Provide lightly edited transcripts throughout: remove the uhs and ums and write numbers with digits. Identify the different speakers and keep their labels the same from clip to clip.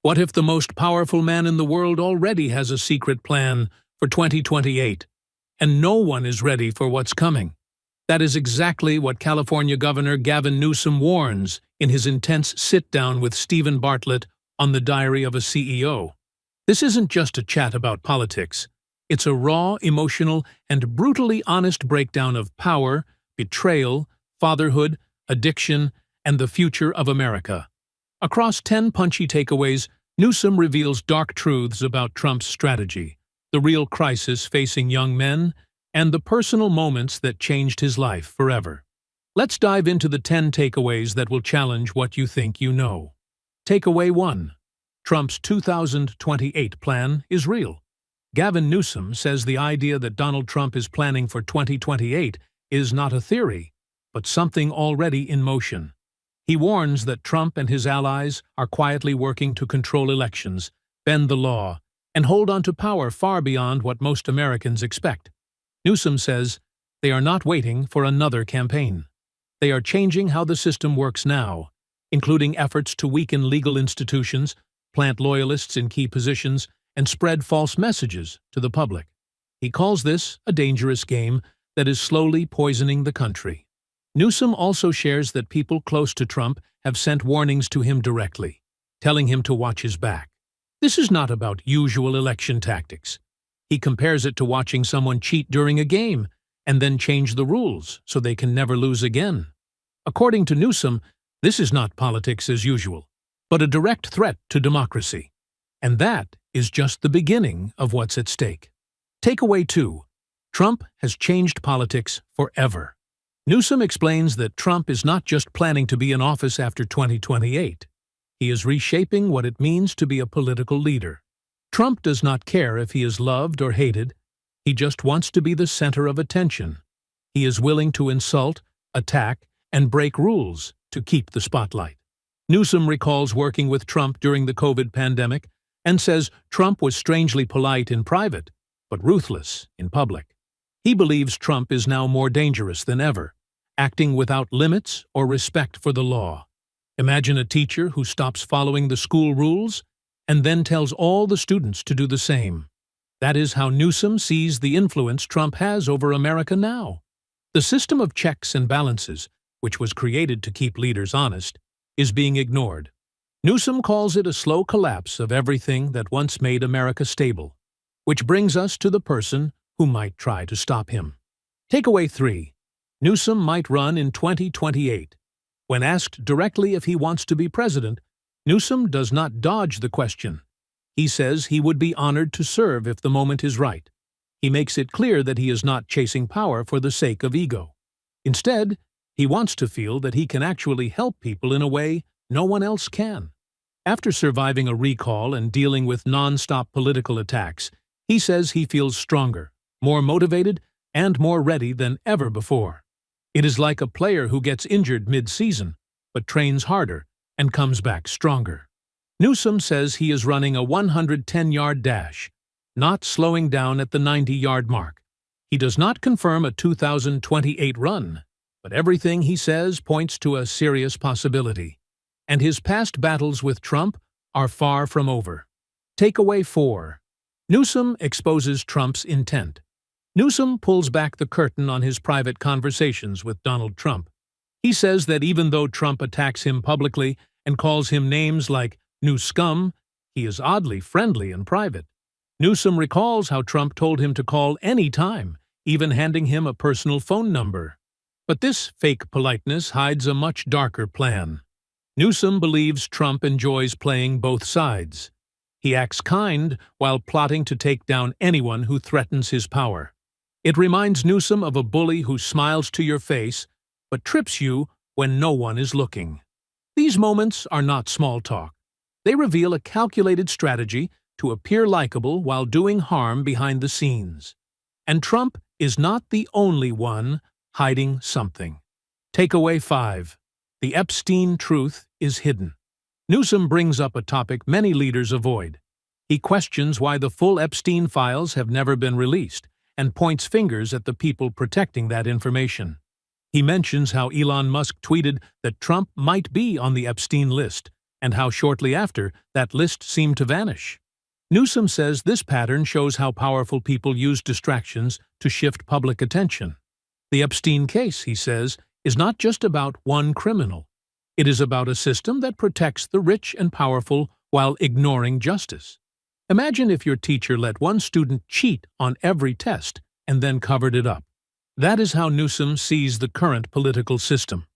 Speaker 1: What if the most powerful man in the world already has a secret plan for 2028, and no one is ready for what's coming? That is exactly what California Governor Gavin Newsom warns in his intense sit-down with Stephen Bartlett on the Diary of a CEO. This isn't just a chat about politics. It's a raw, emotional, and brutally honest breakdown of power, betrayal, fatherhood, addiction, and the future of America. Across 10 punchy takeaways, Newsom reveals dark truths about Trump's strategy, the real crisis facing young men, and the personal moments that changed his life forever. Let's dive into the 10 takeaways that will challenge what you think you know. Takeaway 1. Trump's 2028 plan is real. Gavin Newsom says the idea that Donald Trump is planning for 2028 is not a theory, but something already in motion. He warns that Trump and his allies are quietly working to control elections, bend the law, and hold on to power far beyond what most Americans expect. Newsom says they are not waiting for another campaign. They are changing how the system works now, including efforts to weaken legal institutions, plant loyalists in key positions, and spread false messages to the public. He calls this a dangerous game that is slowly poisoning the country. Newsom also shares that people close to Trump have sent warnings to him directly, telling him to watch his back. This is not about usual election tactics. He compares it to watching someone cheat during a game and then change the rules so they can never lose again. According to Newsom, this is not politics as usual, but a direct threat to democracy. And that is just the beginning of what's at stake. Takeaway 2. Trump has changed politics forever. Newsom explains that Trump is not just planning to be in office after 2028. He is reshaping what it means to be a political leader. Trump does not care if he is loved or hated. He just wants to be the center of attention. He is willing to insult, attack, and break rules to keep the spotlight. Newsom recalls working with Trump during the COVID pandemic and says Trump was strangely polite in private, but ruthless in public. He believes Trump is now more dangerous than ever, acting without limits or respect for the law. Imagine a teacher who stops following the school rules and then tells all the students to do the same. That is how Newsom sees the influence Trump has over America now. The system of checks and balances, which was created to keep leaders honest, is being ignored. Newsom calls it a slow collapse of everything that once made America stable, which brings us to the person who might try to stop him. Takeaway 3. Newsom might run in 2028. When asked directly if he wants to be president, Newsom does not dodge the question. He says he would be honored to serve if the moment is right. He makes it clear that he is not chasing power for the sake of ego. Instead, he wants to feel that he can actually help people in a way no one else can. After surviving a recall and dealing with non-stop political attacks, he says he feels stronger, more motivated, and more ready than ever before. It is like a player who gets injured mid-season, but trains harder and comes back stronger. Newsom says he is running a 110-yard dash, not slowing down at the 90-yard mark. He does not confirm a 2028 run, but everything he says points to a serious possibility. And his past battles with Trump are far from over. Takeaway 4. Newsom exposes Trump's intent. Newsom pulls back the curtain on his private conversations with Donald Trump. He says that even though Trump attacks him publicly and calls him names like new scum, he is oddly friendly in private. Newsom recalls how Trump told him to call any time, even handing him a personal phone number. But this fake politeness hides a much darker plan. Newsom believes Trump enjoys playing both sides. He acts kind while plotting to take down anyone who threatens his power. It reminds Newsom of a bully who smiles to your face but trips you when no one is looking. These moments are not small talk. They reveal a calculated strategy to appear likable while doing harm behind the scenes. And Trump is not the only one hiding something. Takeaway 5. The Epstein truth is hidden. Newsom brings up a topic many leaders avoid. He questions why the full Epstein files have never been released and points fingers at the people protecting that information. He mentions how Elon Musk tweeted that Trump might be on the Epstein list, and how shortly after that list seemed to vanish. Newsom says this pattern shows how powerful people use distractions to shift public attention. The Epstein case, he says, is not just about one criminal. It is about a system that protects the rich and powerful while ignoring justice. Imagine if your teacher let one student cheat on every test and then covered it up. That is how Newsom sees the current political system.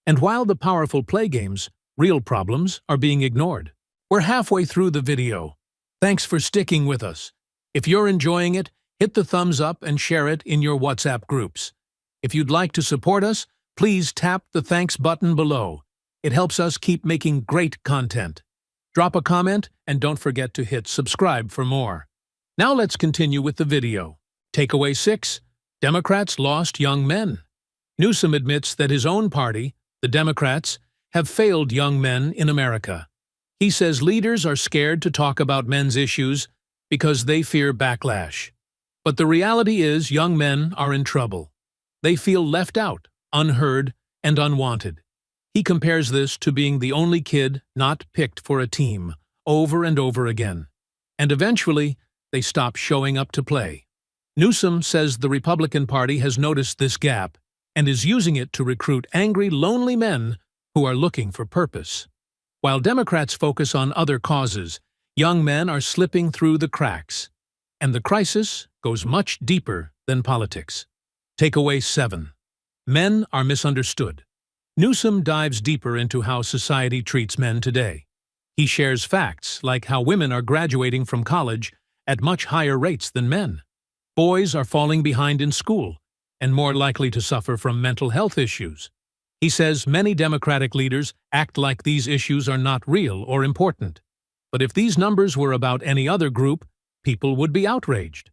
Speaker 1: And while the powerful play games, real problems are being ignored. We're halfway through the video. Thanks for sticking with us. If you're enjoying it, hit the thumbs up and share it in your WhatsApp groups. If you'd like to support us, please tap the thanks button below. It helps us keep making great content. Drop a comment and don't forget to hit subscribe for more. Now let's continue with the video. Takeaway 6. Democrats lost young men. Newsom admits that his own party, the Democrats, have failed young men in America. He says leaders are scared to talk about men's issues because they fear backlash. But the reality is young men are in trouble. They feel left out, unheard, and unwanted. He compares this to being the only kid not picked for a team, over and over again. And eventually, they stop showing up to play. Newsom says the Republican Party has noticed this gap and is using it to recruit angry, lonely men who are looking for purpose. While Democrats focus on other causes, young men are slipping through the cracks. And the crisis goes much deeper than politics. Takeaway 7. Men are misunderstood. Newsom dives deeper into how society treats men today. He shares facts like how women are graduating from college at much higher rates than men. Boys are falling behind in school and more likely to suffer from mental health issues. He says many Democratic leaders act like these issues are not real or important. But if these numbers were about any other group, people would be outraged.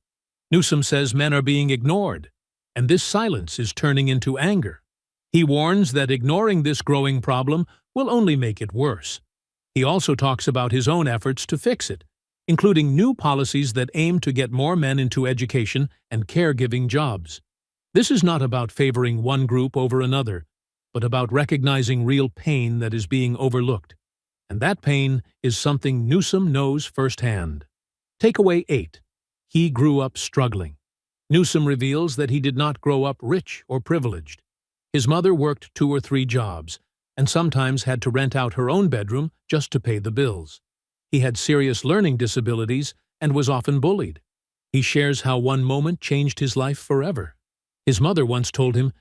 Speaker 1: Newsom says men are being ignored, and this silence is turning into anger. He warns that ignoring this growing problem will only make it worse. He also talks about his own efforts to fix it, including new policies that aim to get more men into education and caregiving jobs. This is not about favoring one group over another, but about recognizing real pain that is being overlooked. And that pain is something Newsom knows firsthand. Takeaway 8. He grew up struggling. Newsom reveals that he did not grow up rich or privileged. His mother worked 2 or 3 jobs, and sometimes had to rent out her own bedroom just to pay the bills. He had serious learning disabilities and was often bullied. He shares how one moment changed his life forever. His mother once told him,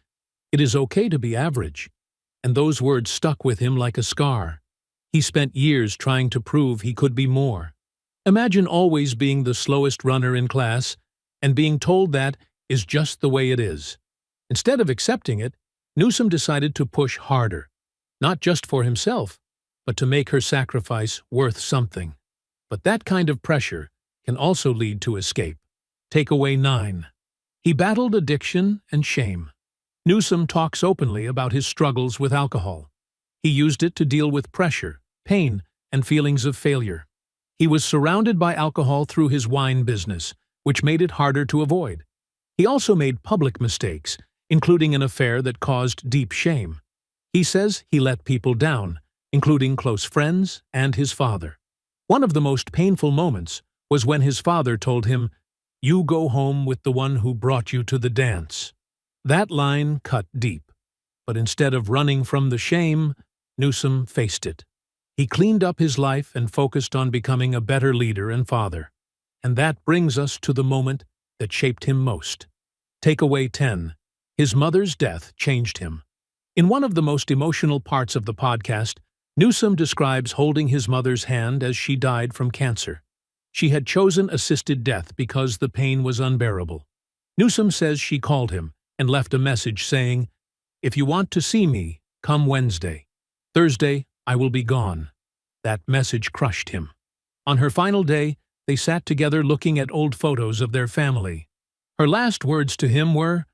Speaker 1: "It is okay to be average," and those words stuck with him like a scar. He spent years trying to prove he could be more. Imagine always being the slowest runner in class and being told that is just the way it is. Instead of accepting it, Newsom decided to push harder, not just for himself, but to make her sacrifice worth something. But that kind of pressure can also lead to escape. Takeaway 9. He battled addiction and shame. Newsom talks openly about his struggles with alcohol. He used it to deal with pressure, pain, and feelings of failure. He was surrounded by alcohol through his wine business, which made it harder to avoid. He also made public mistakes, including an affair that caused deep shame. He says he let people down, including close friends and his father. One of the most painful moments was when his father told him, "You go home with the one who brought you to the dance." That line cut deep, but instead of running from the shame, Newsom faced it. He cleaned up his life and focused on becoming a better leader and father. And that brings us to the moment that shaped him most. Takeaway 10. His mother's death changed him. In one of the most emotional parts of the podcast, Newsom describes holding his mother's hand as she died from cancer. She had chosen assisted death because the pain was unbearable. Newsom says she called him and left a message saying, "If you want to see me, come Wednesday. Thursday, I will be gone." That message crushed him. On her final day, they sat together looking at old photos of their family. Her last words to him were,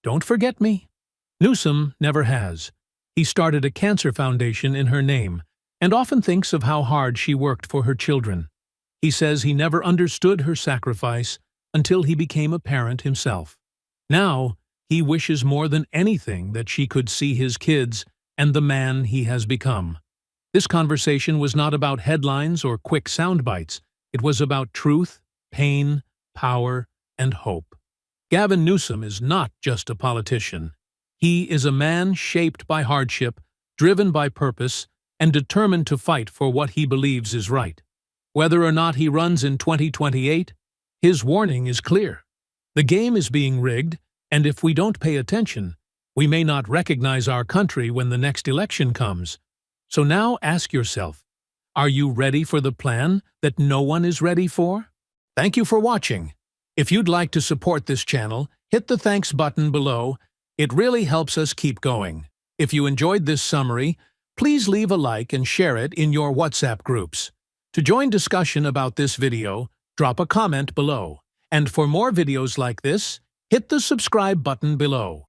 Speaker 1: "Don't forget me." Newsom never has. He started a cancer foundation in her name and often thinks of how hard she worked for her children. He says he never understood her sacrifice until he became a parent himself. Now, he wishes more than anything that she could see his kids and the man he has become. This conversation was not about headlines or quick sound bites. It was about truth, pain, power, and hope. Gavin Newsom is not just a politician. He is a man shaped by hardship, driven by purpose, and determined to fight for what he believes is right. Whether or not he runs in 2028, his warning is clear. The game is being rigged, and if we don't pay attention, we may not recognize our country when the next election comes. So now ask yourself, are you ready for the plan that no one is ready for? Thank you for watching. If you'd like to support this channel, hit the thanks button below. It really helps us keep going. If you enjoyed this summary, please leave a like and share it in your WhatsApp groups. To join discussion about this video, drop a comment below. And for more videos like this, hit the subscribe button below.